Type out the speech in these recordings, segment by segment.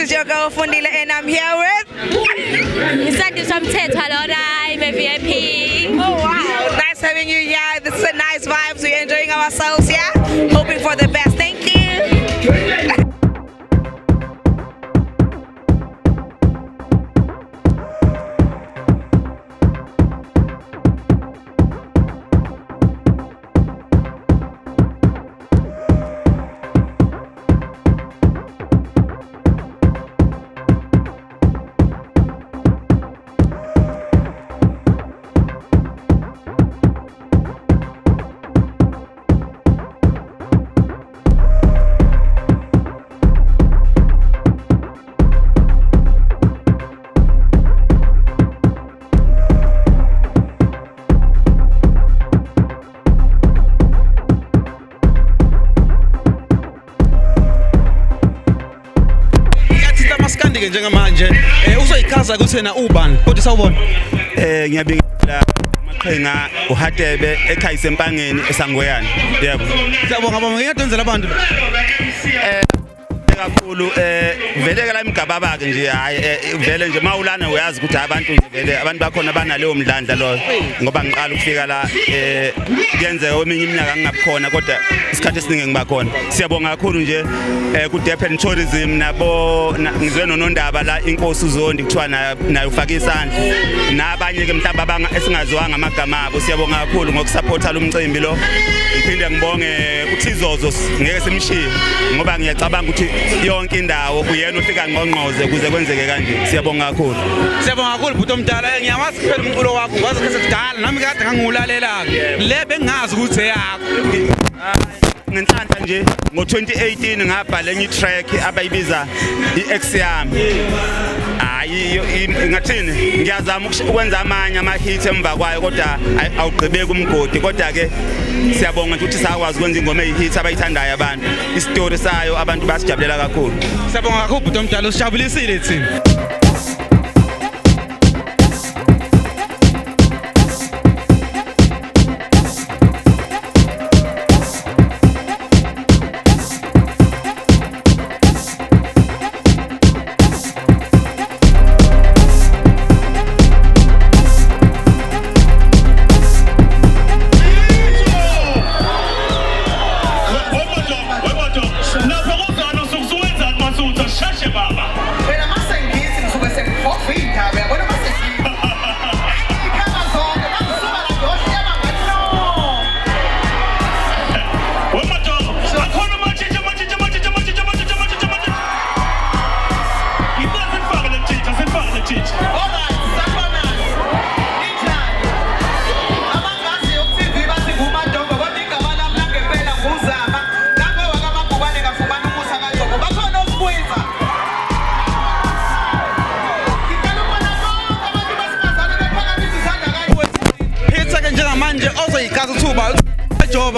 is your girl Fundile, and I'm here with. Isandi somthetho lona I'm a VIP. Oh wow, nice having you here. This is a nice vibes. We're enjoying ourselves here. Hoping for the best. Thank you. Njengamanje uzoyichaza kuthena ubani kodwa sawubona ngiyabingelela maqhenga uHatebe ekhaya isempangeni eSangweyane yebo siyabonga baba ngiyadonsela abantu kakhulu vele ke la imigababa ke nje hayi vele nje mawulana uyazi ukuthi abantu nje vele abantu bakhona banaleyo mdlandla lo ngoba ngiqala ukufika la kuyenzeka eminye iminyaka ngingabikhona kodwa isikhathi esiningi ngibakhona siyabonga kakhulu nje ku Durban Tourism nabo ngizwe nonondaba la inkosi uZondi kuthiwa nayo ufaka isandla nabanye ke mhlawumbe esingaziwanga amagama abo siyabonga kakhulu ngokusupporta lo mcimbi lo ngiphinde ngibonge uThizozo ngeke simshiye ngoba ngiyacabanga ukuthi yonke indawo uyena ufika ngqongqoze kuze kwenzeke kanje siyabonga kakhulu bhuti omdala ngiyawazi kuphela umculo wakho ngazi kase kudala nami kade ngangiwulalela le bengazi ukuthi eyakho ngenhlanhla nje ngo2018 ngabhala enye track abayibiza iX yami hayi ngathini ngiyazama ukwenza amanye ama hits emva kwayo kodwa awugqibeki umgodi kodwa ke siyabonga ukuthi sakwazi ukwenza ingoma ezihits abayithandayo abantu istory sayo abantu basijabulela kakhulu siyabonga kakhulu bhuti omdala usijabulisile thina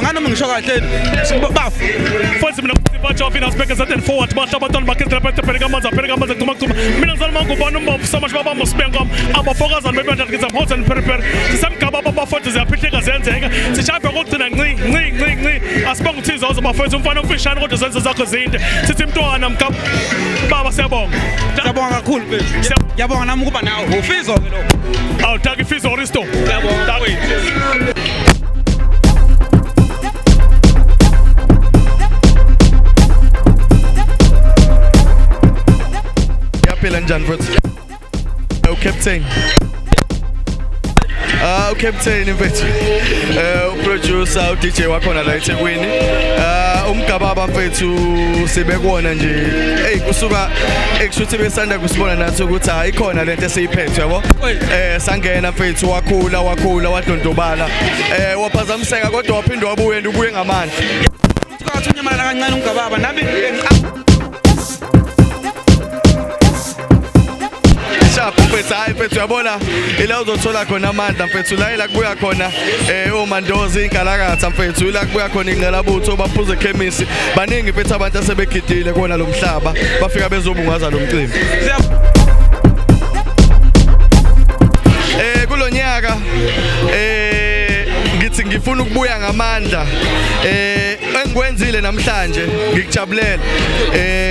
nganoma ngisho kahle bafu futhi mina bathi wafina sibheke zaten forward bahla abantwana bakhethe lapha epheka amanzi kuma mina ngizalima ngubona umbombo so much babamba sibengom abafokazana bebanda ngiza hot and prepare sisamgaba abafuthi ziyaphitheka zenzeka sishaphe ukugcina nci asibonga uThizo abafuthi umfana ofishana kodwa zenze zakho zinde sithi mntwana mkapa baba siyabonga kakhulu mfethu ngiyabonga nami ukuba nawe uFizo ke lo awutaki iFizo Risto ngiyabonga phela njani mfethu uCaptain uCaptain mfethu uproducer uDJ wakhona la eThekwini umgababa mfethu sibekuona nje kusuka ekushuthi besanda kusibona nathi ukuthi hayi ikhona lento esiyiphethe yabo sangena mfethu wakhula wadondobala waphazamiseka kodwa waphinde ubuye ngamandla uthi unyamala kancane umgababa nami mfethu hayi mfethu uyabona ila uzothola khona amandla mfethu la kubuya khona omandozi inkalakatha mfethu ila kubuya khona ingqalabutho baphuze ekhemisi baningi mfethu abantu asebegidile kona lo mhlaba bafika bezobungaza lo mcimbi kulonyaka ngithi ngifuna ukubuya ngamandla engikwenzile namhlanje ngikujabulela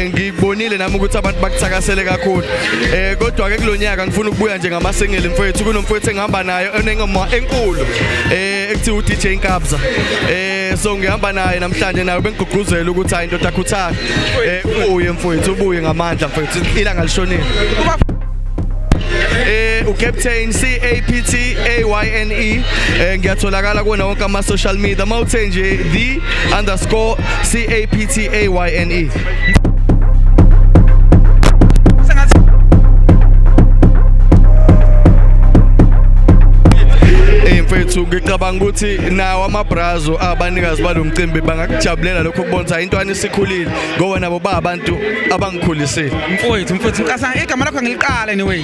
ngibonile nami ukuthi abantu bakuthakasele kakhulu kodwa ke kulonyaka ngifuna ukubuya nje ngamasingeli mfethu kunomfethu engihamba nayo enengoma enkulu ekuthiwa uDJ Nkabza so ngihamba naye namhlanje nayo bengigqugquzela ukuthi hayi indoda akhuthaka ubuye mfethu ubuye ngamandla mfethu ilanga lishonile uCaptain CAPTAYNE ngiyatholakala kuona wonke ama social media mawuthe nje _CAPTAYNE mfethu ngicabanga ukuthi nawo amabrazo abanikazi balomcimbi bangakujabulela lokho kubonza intwana isikhulile ngoba nabo ba abantu abangikhulisile mfowethu nkasa igama lakho ngiliqala anyway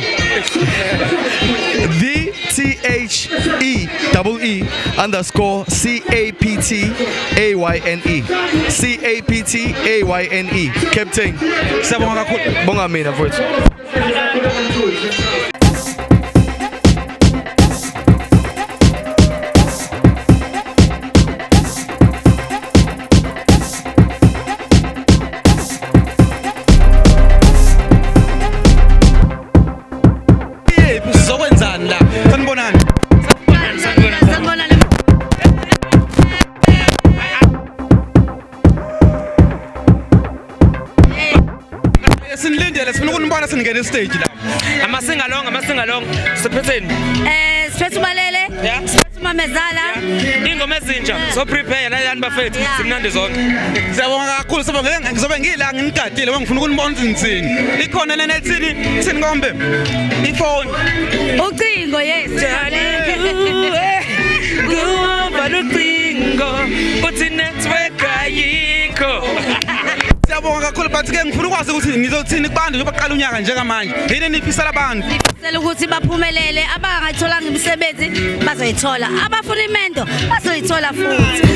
THE_CAPTAYNE Captain siyabonga kakhulu bonga mina mfowethu sizokwenzani la sanibonani sinilindele sifuna ukunibona singena stage la amasingalong siphetheni Siphethe ubalele, siphethe umamezala. ingoma ezintsha so prepare nalani bafethu simnandi zonke siyabonga kakhulu soba ngizobe ngila nginigadile ngifuna ukunibona insini ikhona lena ethini ngombe ifone Ucingo yes. kuhamba lucingo kuthi network ayikho siyabonga kakhulu but ke ngifuna ukwazi ukuthi ngizothini kubantu njengoba qala unyaka njengamanje yini nifisela abantu Ngifisela ukuthi baphumelele abangayitholanga imisebenzi bazoyithola abafuna imendo bazoyithola futhi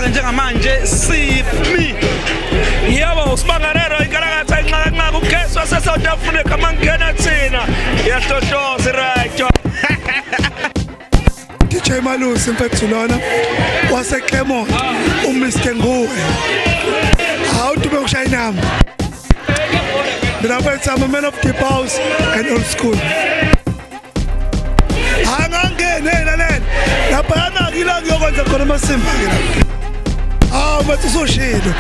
njengamanje siphi yebo sibangarero inkalakatha inxaka ukukeswa seSouth Africa mangena thina yashoshose right DJ Malusi mfethu lona wase Clermont uMr Nguwe awuthi bekushaya inamba mina mfethu I'm a man of the house and old school angangene nalena lapha ngila ngiyokwenza khona amasimba ke bathi usoshilo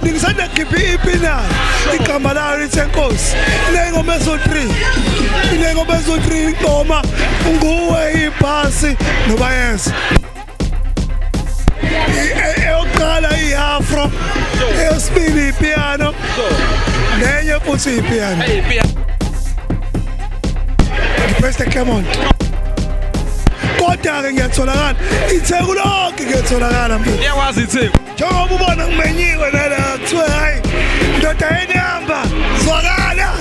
ngisanda khiphi ipina igama la lithenkosi ingoma ezo3 ingoma nguwe ibhasi noba yes eyokuqala iafro eyesibili ipiano nenye futhi ipiano ngiphethe Clermont kodwa ke ngiyatholakala itheku lonke ngiyatholakala mfethu iyakwazi itheku njengoba ubona kumenyiwe nala kuthiwa hayi ndoda yenihamba zwakala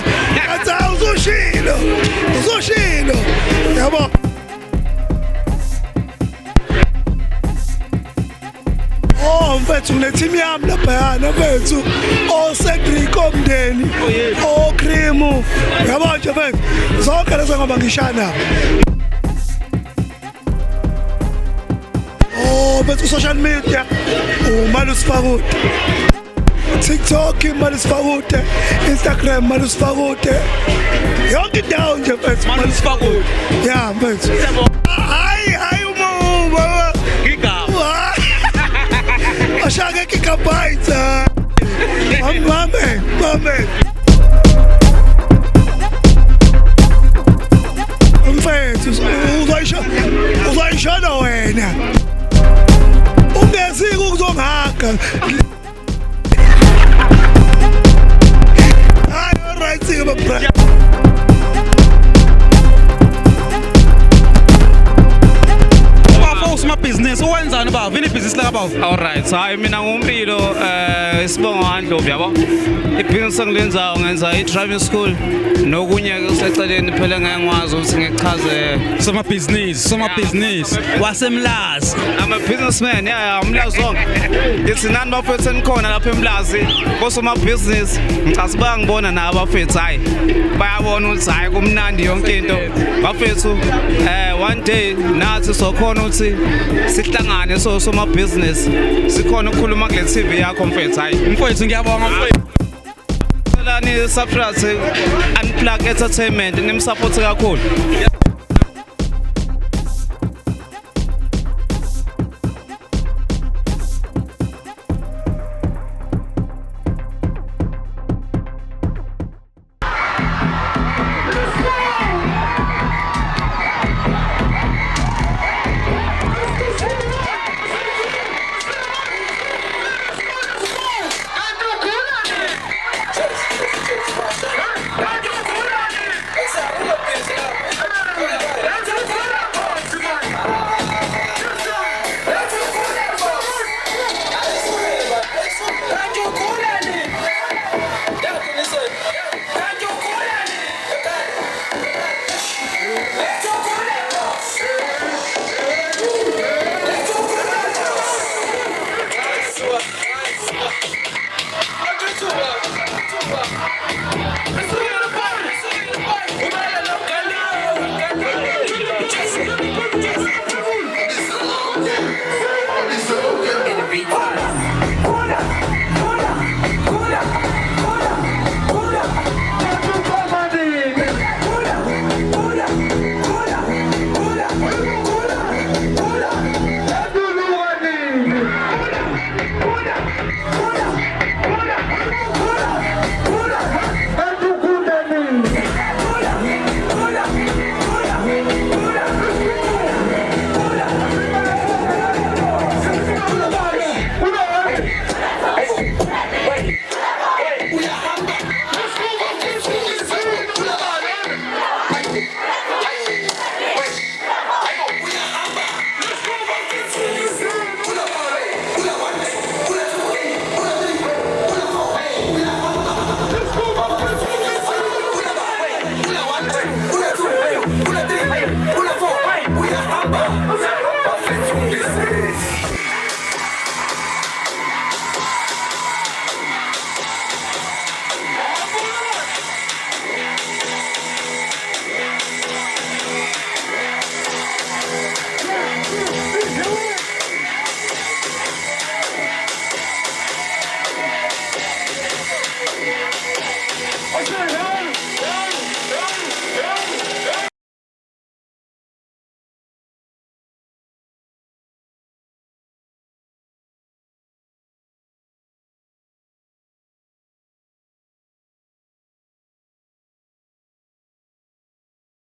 athi uzoshilo yabo mfethu neteam yami laphayana mfethu oCedric omndeni oCream yabo nje mfethu zonke lezo ngoba ngishana but social media Malusi Fakute TikTok Malusi Fakute Instagram Malusi Fakute yonke indawo nje mfethu Malusi Fakute yeah mfethu hayi umuva igama ashake gigabytes mame mfethu Shona wena. Ungezike ukuzongaka. Hayi alright sike bra. Usomabhizinisi uwenzani baba? Vini ibhizinisi la baba? Alright, hayi mina ngumpilo isibongo Handlovu yabo. Ibhizinisi engilenzayo ngenza i-driving school nokunye kuseceleni phela ngeke ngikwazi ukuthi ngichaze somabhizinisi wasemlazi. I'm a businessman, yeah, umlazi zonke. Ngithi nani bafethu enikhona lapha emlazi bosomabhizinisi ngicasibanga ngibona nabo bafethu hayi bayabona ukuthi hayi kumnandi yonke into. Bafethu one day nathi sokhona ukuthi sihlangane somabhizinisi sikhona ukukhuluma kule TV yakho mfethu hayi. Mfethu ngiyabonga mfethu. Lani subscribe Unplug Entertainment nimsupport kakhulu.